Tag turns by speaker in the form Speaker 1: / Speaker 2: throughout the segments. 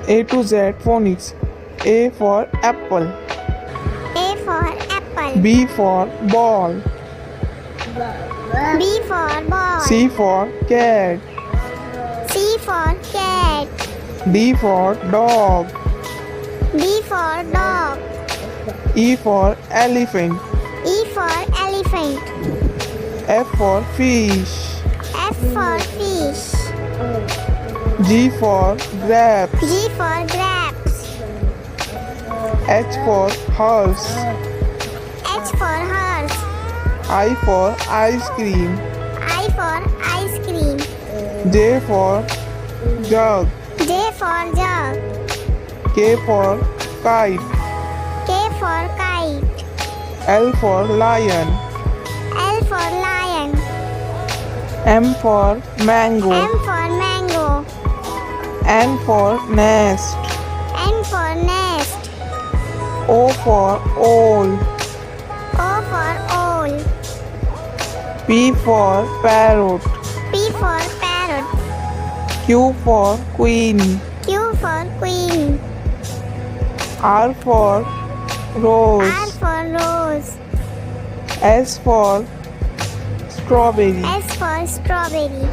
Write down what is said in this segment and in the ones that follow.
Speaker 1: A to Z phonics. A for apple.
Speaker 2: A for apple.
Speaker 1: B for ball.
Speaker 2: B for ball.
Speaker 1: C for cat.
Speaker 2: C for cat.
Speaker 1: D for dog.
Speaker 2: D for dog.
Speaker 1: E for elephant.
Speaker 2: E for elephant.
Speaker 1: F for fish.
Speaker 2: F for fish.
Speaker 1: G for grapes.
Speaker 2: G for grapes.
Speaker 1: H for horse.
Speaker 2: H for horse.
Speaker 1: I for ice cream.
Speaker 2: I for ice cream.
Speaker 1: J for jug.
Speaker 2: J for jug.
Speaker 1: K for kite.
Speaker 2: K for kite.
Speaker 1: L for lion.
Speaker 2: L for lion.
Speaker 1: M for mango.
Speaker 2: M for mango.
Speaker 1: N for nest.
Speaker 2: N for nest.
Speaker 1: O for owl.
Speaker 2: O for owl.
Speaker 1: P for parrot.
Speaker 2: P for parrot.
Speaker 1: Q for queen.
Speaker 2: Q for queen.
Speaker 1: R for
Speaker 2: R
Speaker 1: rose.
Speaker 2: for rose.
Speaker 1: S for strawberry.
Speaker 2: S for strawberry.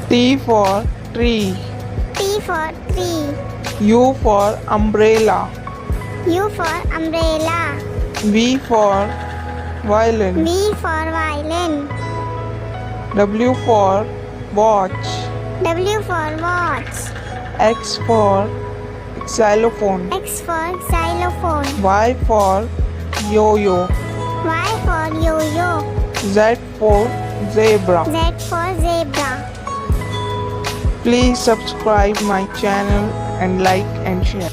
Speaker 1: T for tree.
Speaker 2: T for tree.
Speaker 1: U for umbrella.
Speaker 2: U for umbrella.
Speaker 1: V for violin.
Speaker 2: V for violin.
Speaker 1: W for watch.
Speaker 2: W for watch.
Speaker 1: X for xylophone.
Speaker 2: X for xylophone.
Speaker 1: Y for yo-yo.
Speaker 2: Y for yo-yo.
Speaker 1: Z for zebra.
Speaker 2: Z for zebra.
Speaker 1: Please subscribe my channel and like and share.